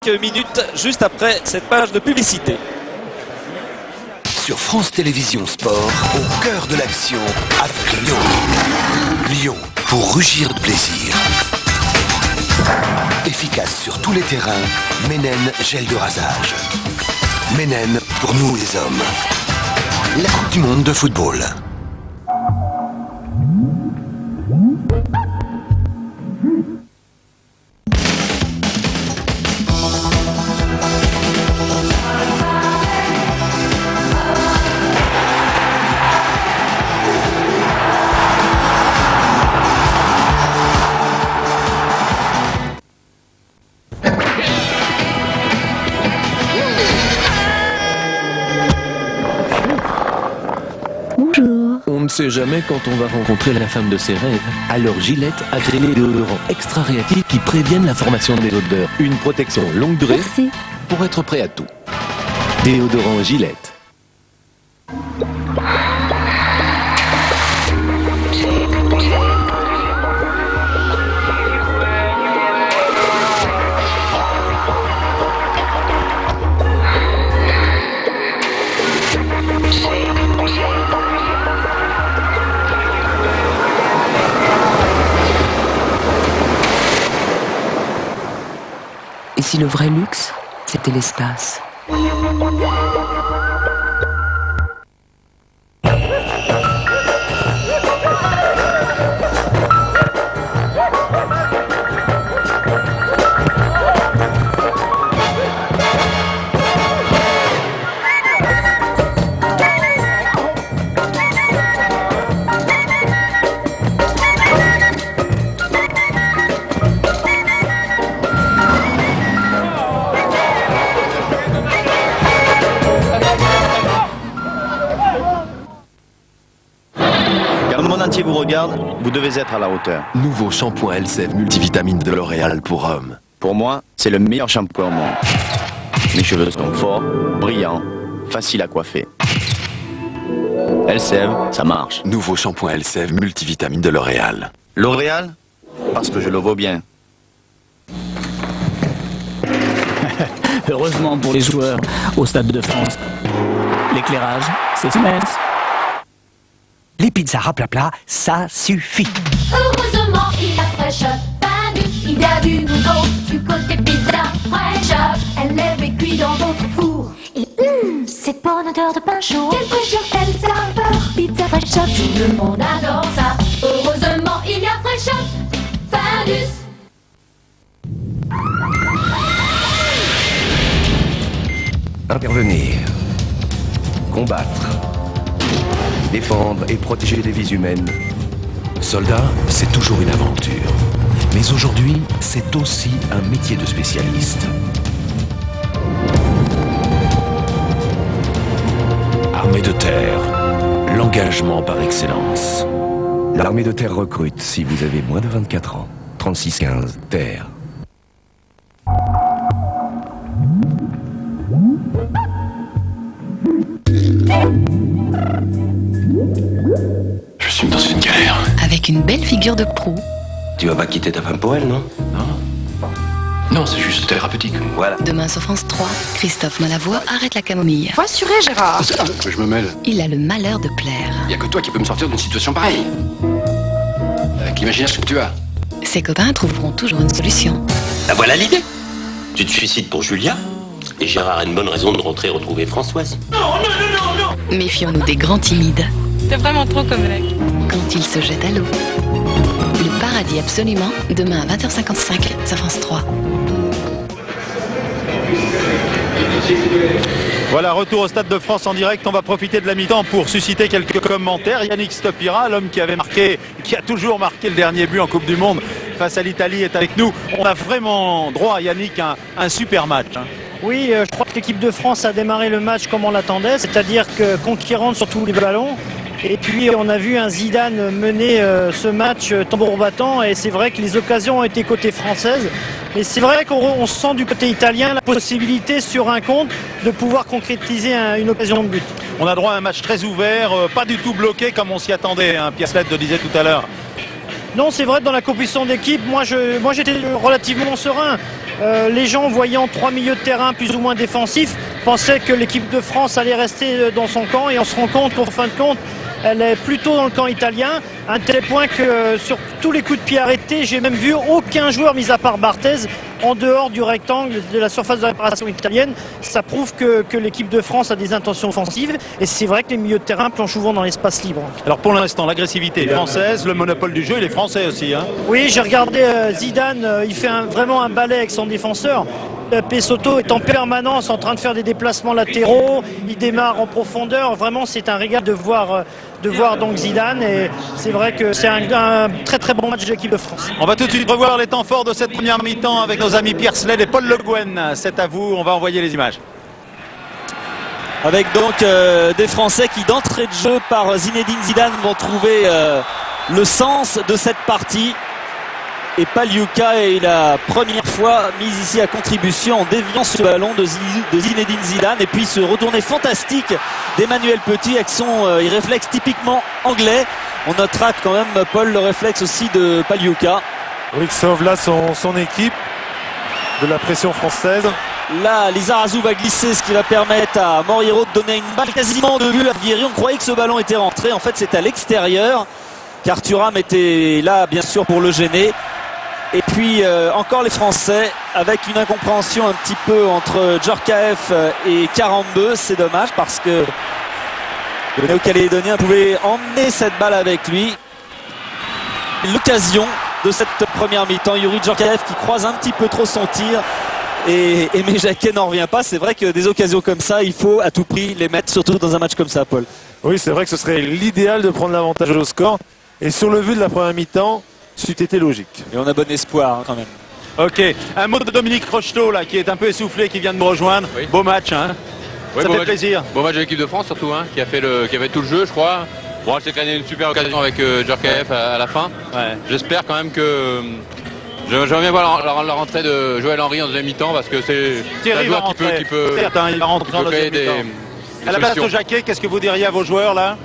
quelques minutes juste après cette page de publicité. Sur France Télévisions Sport, au cœur de l'action, avec Lyon. Lyon, pour rugir de plaisir. Efficace sur tous les terrains, Ménène gel de rasage. Ménène pour nous les hommes. La Coupe du Monde de football. On ne sait jamais quand on va rencontrer la femme de ses rêves. Alors Gillette a créé des déodorants extra réactifs qui préviennent la formation des odeurs. Une protection longue durée pour être prêt à tout. Déodorant Gillette. Et si le vrai luxe, c'était l'espace? Vous regarde, vous devez être à la hauteur. Nouveau shampoing Elseve multivitamine de L'Oréal pour hommes. Pour moi, c'est le meilleur shampoing au monde. Mes cheveux sont forts, brillants, faciles à coiffer. Elseve, ça marche. Nouveau shampoing Elseve multivitamine de L'Oréal. L'Oréal, parce que je le vaux bien. Heureusement pour les joueurs au Stade de France. L'éclairage, c'est immense. Les pizzas Raplapla, ça suffit. Heureusement, il y a Fresh Up, Findus, il y a du nouveau. Du côté pizza, Fresh Up, elle est cuite dans votre four. Et cette bonne odeur de pain chaud. Quelle fraîcheur, quelle saveur. Pizza Fresh Up, tout le monde adore ça. Heureusement, il y a Fresh Up, Findus. Intervenir. Combattre. Défendre et protéger les vies humaines. Soldat, c'est toujours une aventure. Mais aujourd'hui, c'est aussi un métier de spécialiste. Armée de terre, l'engagement par excellence. L'armée de terre recrute si vous avez moins de 24 ans. 3615, terre. Je suis dans une galère. Avec une belle figure de proue. Tu vas pas quitter ta femme pour elle, non? Non, c'est juste thérapeutique. Voilà. Demain sur France 3, Christophe Malavoie arrête la camomille. Faut assurer, Gérard. C'est là que je me mêle. Il a le malheur de plaire. Il y a que toi qui peux me sortir d'une situation pareille. Avec l'imagination que tu as. Ses copains trouveront toujours une solution. Ah, voilà l'idée. Tu te suicides pour Julia, et Gérard a une bonne raison de rentrer retrouver Françoise. Méfions-nous des grands timides. T'es vraiment trop comme mec. Quand il se jette à l'eau. Le paradis absolument, demain à 20h55 sur France 3. Voilà, retour au Stade de France en direct. On va profiter de la mi-temps pour susciter quelques commentaires. Yannick Stopira, l'homme qui avait marqué, qui a toujours marqué le dernier but en Coupe du Monde face à l'Italie, est avec nous. On a vraiment droit, Yannick, à un super match. Oui, je crois que l'équipe de France a démarré le match comme on l'attendait, c'est-à-dire que conquérante sur tous les ballons. Et puis on a vu un Zidane mener ce match tambour battant, et c'est vrai que les occasions ont été côté française. Mais c'est vrai qu'on sent du côté italien la possibilité sur un compte de pouvoir concrétiser une occasion de but. On a droit à un match très ouvert, pas du tout bloqué comme on s'y attendait, hein, Pierre Sled le disait tout à l'heure. Non, c'est vrai, dans la compétition d'équipe, moi j'étais relativement serein. Les gens, voyant 3 milieux de terrain plus ou moins défensifs, pensaient que l'équipe de France allait rester dans son camp, et on se rend compte qu'en fin de compte, elle est plutôt dans le camp italien, à un tel point que sur tous les coups de pied arrêtés, j'ai même vu aucun joueur, mis à part Barthez, en dehors du rectangle de la surface de réparation italienne. Ça prouve que l'équipe de France a des intentions offensives, et c'est vrai que les milieux de terrain plongent souvent dans l'espace libre. Alors pour l'instant, l'agressivité française, le monopole du jeu, il est français aussi. Oui, j'ai regardé Zidane, il fait vraiment un balai avec son défenseur. Pessotto est en permanence en train de faire des déplacements latéraux, il démarre en profondeur, vraiment c'est un régal de voir donc Zidane, et c'est vrai que c'est un très très bon match de l'équipe de France. On va tout de suite revoir les temps forts de cette première mi-temps avec nos amis Pierre Sled et Paul Le Guen. C'est à vous, on va envoyer les images. Avec donc des Français qui d'entrée de jeu par Zinedine Zidane vont trouver le sens de cette partie. Et Pagliuca est la première fois mise ici à contribution en déviant ce ballon de Zinedine Zidane. Et puis ce retourné fantastique d'Emmanuel Petit avec son réflexe typiquement anglais. On notera quand même, Paul, le réflexe aussi de Pagliuca. Oui, qui sauve là son équipe de la pression française. Là, Lizarazu va glisser, ce qui va permettre à Moriero de donner une balle quasiment de but à Vieri. On croyait que ce ballon était rentré. En fait, c'est à l'extérieur, car Thuram était là, bien sûr, pour le gêner. Et puis encore les Français avec une incompréhension un petit peu entre Djorkaeff et Karambeu. C'est dommage parce que le Néo-Calédonien pouvait emmener cette balle avec lui. L'occasion de cette première mi-temps, Youri Djorkaeff qui croise un petit peu trop son tir et Aimé Jacquet n'en revient pas. C'est vrai que des occasions comme ça, il faut à tout prix les mettre, surtout dans un match comme ça, Paul. Oui, c'est vrai que ce serait l'idéal de prendre l'avantage au score, et sur le vu de la première mi-temps, c'eût été logique. Et on a bon espoir quand même. Ok, un mot de Dominique Rocheteau là, qui est un peu essoufflé, qui vient de me rejoindre. Oui. Beau match, oui, ça fait plaisir. Beau match de l'équipe de France surtout, qui avait tout le jeu, je crois. Bon, c'est créé une super occasion avec Djorkaeff à la fin. Ouais. J'espère quand même que j'aimerais bien voir la rentrée de Joël Henry en deuxième mi-temps, parce que c'est un joueur qui peut il va rentrer en deuxième mi-temps. À la place de Jacquet, qu'est-ce que vous diriez à vos joueurs là?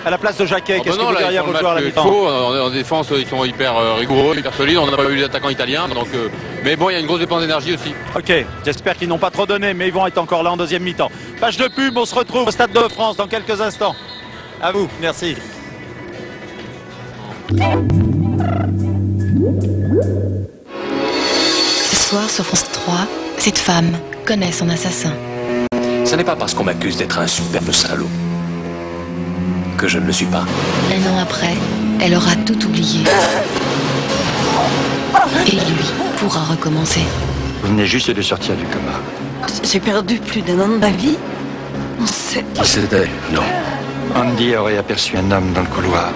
À la place de Jacquet, qu'est-ce que vous diriez à vos joueurs à la mi-temps? En défense, ils sont hyper rigoureux, hyper solides. On n'a pas eu d'attaquants italiens, donc, mais bon, il y a une grosse dépense d'énergie aussi. Ok, j'espère qu'ils n'ont pas trop donné, mais ils vont être encore là en deuxième mi-temps. Page de pub, on se retrouve au Stade de France dans quelques instants. À vous, merci. Ce soir sur France 3, cette femme connaît son assassin. Ce n'est pas parce qu'on m'accuse d'être un superbe salaud que je ne le suis pas. Un an après, elle aura tout oublié. Et lui pourra recommencer. Vous venez juste de sortir du coma. J'ai perdu plus d'un an de ma vie. On sait. Qui c'était? Non. Andy aurait aperçu un homme dans le couloir.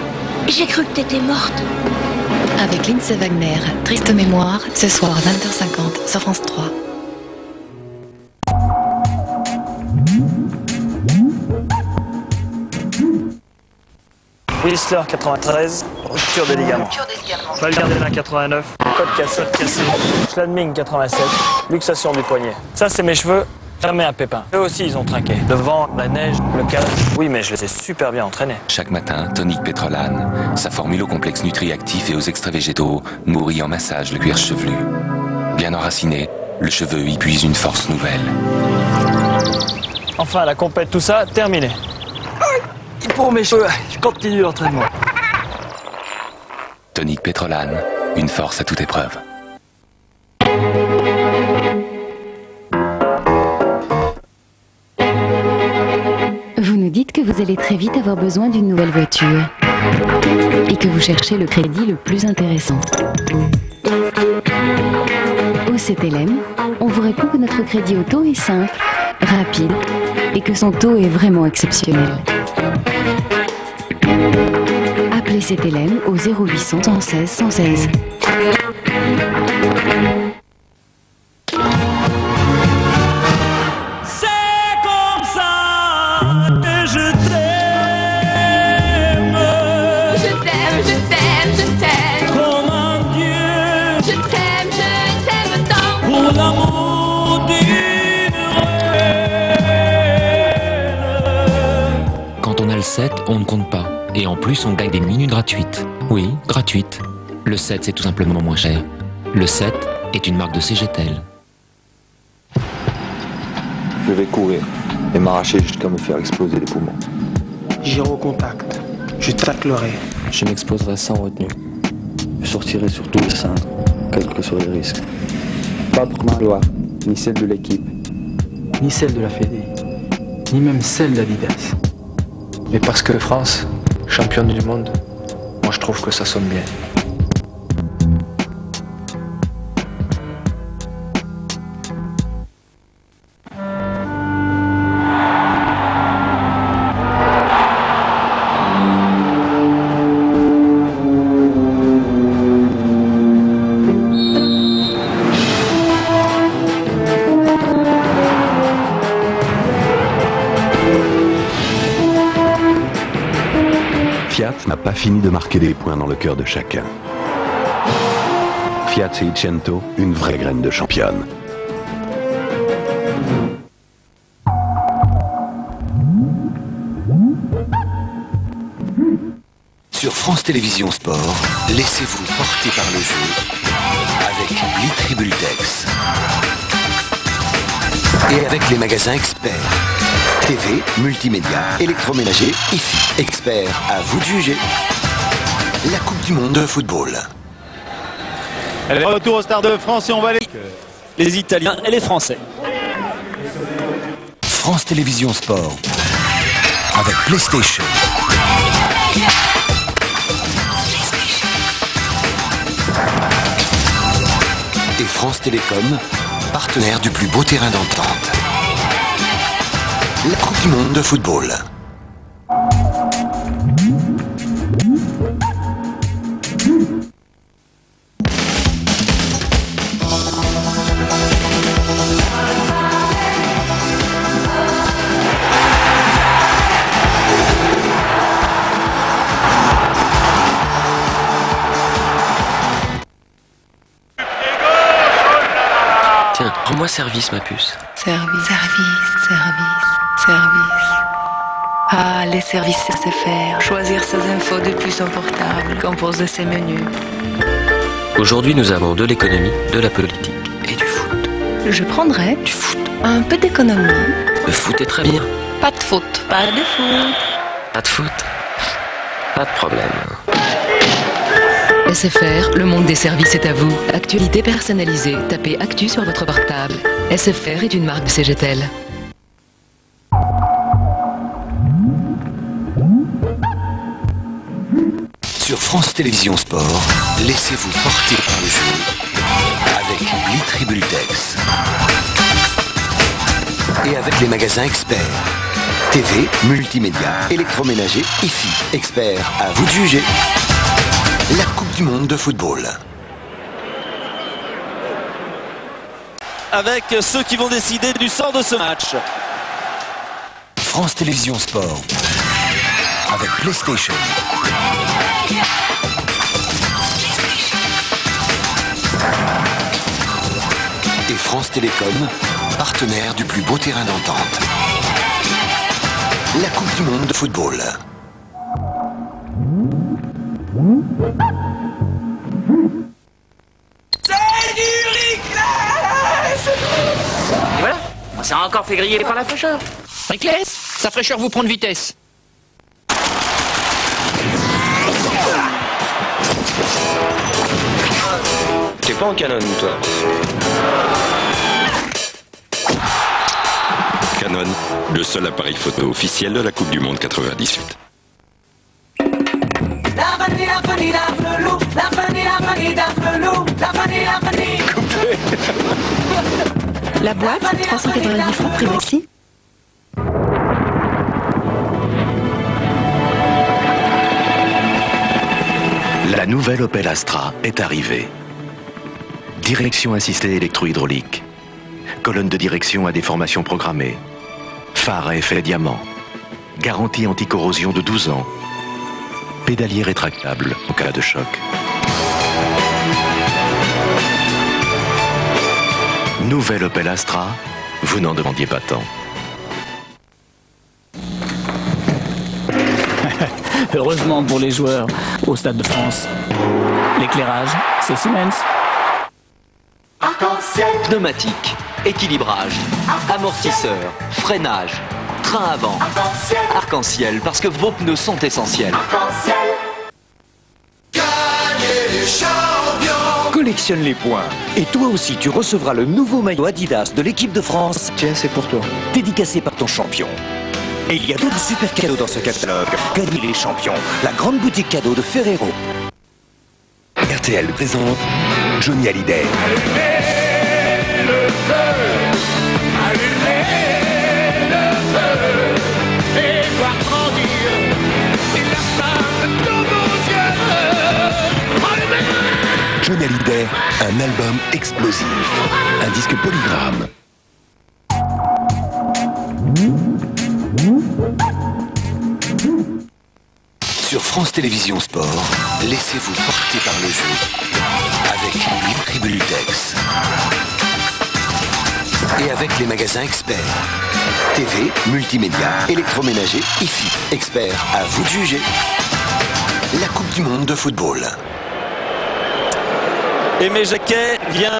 J'ai cru que t'étais morte. Avec Lindsay Wagner, Triste mémoire, ce soir 20h50 sur France 3. Whistler 93, rupture des ligaments. Valgardena 89, code cassé. Schladming 87, luxation du poignet. Ça c'est mes cheveux, jamais un pépin. Eux aussi ils ont trinqué. Le vent, la neige, le calme. Oui mais je les ai super bien entraînés. Chaque matin, tonique pétrolane. Sa formule au complexe nutriactif et aux extraits végétaux nourrit en massage le cuir chevelu. Bien enraciné, le cheveu y puise une force nouvelle. Enfin la compète, tout ça, terminé. Pour mes cheveux, je continue l'entraînement. Tonique pétrolane, une force à toute épreuve. Vous nous dites que vous allez très vite avoir besoin d'une nouvelle voiture et que vous cherchez le crédit le plus intéressant. Au CTLM, on vous répond que notre crédit auto est simple, rapide et que son taux est vraiment exceptionnel. Appelez CTLM au 0800 116 116. Quand on a le 7, on ne compte pas. Et en plus, on gagne des minutes gratuites. Oui, gratuites. Le 7, c'est tout simplement moins cher. Le 7, est une marque de CGTEL. Je vais courir et m'arracher jusqu'à me faire exploser les poumons. J'irai au contact. Je taclerai. Je m'exposerai sans retenue. Je sortirai sur tous les cintres, quels que soient les risques. Pas pour ma loi, ni celle de l'équipe, Ni celle de la Fédé, ni même celle d'Adidas. Mais parce que France, championne du monde, moi je trouve que ça sonne bien. Fiat n'a pas fini de marquer des points dans le cœur de chacun. Fiat Seicento, une vraie graine de championne. Sur France Télévisions Sport, laissez-vous porter par le jeu avec Litribultex. Et avec les magasins experts. TV, multimédia, électroménager, IFI. Experts, à vous de juger. La Coupe du Monde de football. Allez, retour au Stade de France et on va aller... Les Italiens et les Français. France Télévisions Sport. Avec PlayStation. Et France Télécom, partenaire du plus beau terrain d'entente. La Coupe du Monde de football. Tiens, rends-moi service, ma puce. Service, service, service, service. Ah, les services SFR. Choisir ses infos depuis son portable. Composer ses menus. Aujourd'hui, nous avons de l'économie, de la politique et du foot. Je prendrais du foot. Un peu d'économie. Le foot est très bien. Pas de foot. Pas de foot. Pas de foot. Pas de problème. SFR, le monde des services est à vous. Actualité personnalisée. Tapez Actu sur votre portable. SFR est une marque de CGTEL. Sur France Télévisions Sport, laissez-vous porter par le jeu avec Litribultex. Et avec les magasins experts. TV, multimédia, électroménager, IFI. Experts, à vous de juger. La Coupe du Monde de football. Avec ceux qui vont décider du sort de ce match. France Télévisions Sport. Avec PlayStation. Et France Télécom, partenaire du plus beau terrain d'entente. La Coupe du Monde de football. C'est du Rickless! Et voilà, on s'est encore fait griller par la fraîcheur. Rickless, sa fraîcheur vous prend de vitesse. T'es pas en Canon, toi? Canon, le seul appareil photo officiel de la Coupe du Monde 98. La boîte, 390 francs prix maxi. La nouvelle Opel Astra est arrivée. Direction assistée électro-hydraulique. Colonne de direction à déformation programmée. Phare à effet diamant. Garantie anti-corrosion de 12 ans. Pédalier rétractable en cas de choc. Nouvelle Opel Astra, vous n'en demandiez pas tant. Heureusement pour les joueurs, au Stade de France. L'éclairage, c'est Siemens. I Pneumatique, équilibrage, amortisseur, freinage, train avant, arc-en-ciel, parce que vos pneus sont essentiels. Collectionne les points. Et toi aussi, tu recevras le nouveau maillot Adidas de l'équipe de France. Tiens, c'est pour toi. Dédicacé par ton champion. Et il y a d'autres super cadeaux dans ce catalogue. Gagnez les champions. La grande boutique cadeau de Ferrero. RTL présente Johnny Hallyday. Allumez le feu, allumez le feu, et voir grandir la flamme de nos yeux. Allumez. Johnny Hallyday, un album explosif. Un disque polygramme. Sur France Télévisions Sport, laissez-vous porter par le jeu avec Librilutex et avec les magasins experts. TV, multimédia, électroménager, IFI. Experts, à vous de juger. La Coupe du Monde de football. Aimé Jacquet vient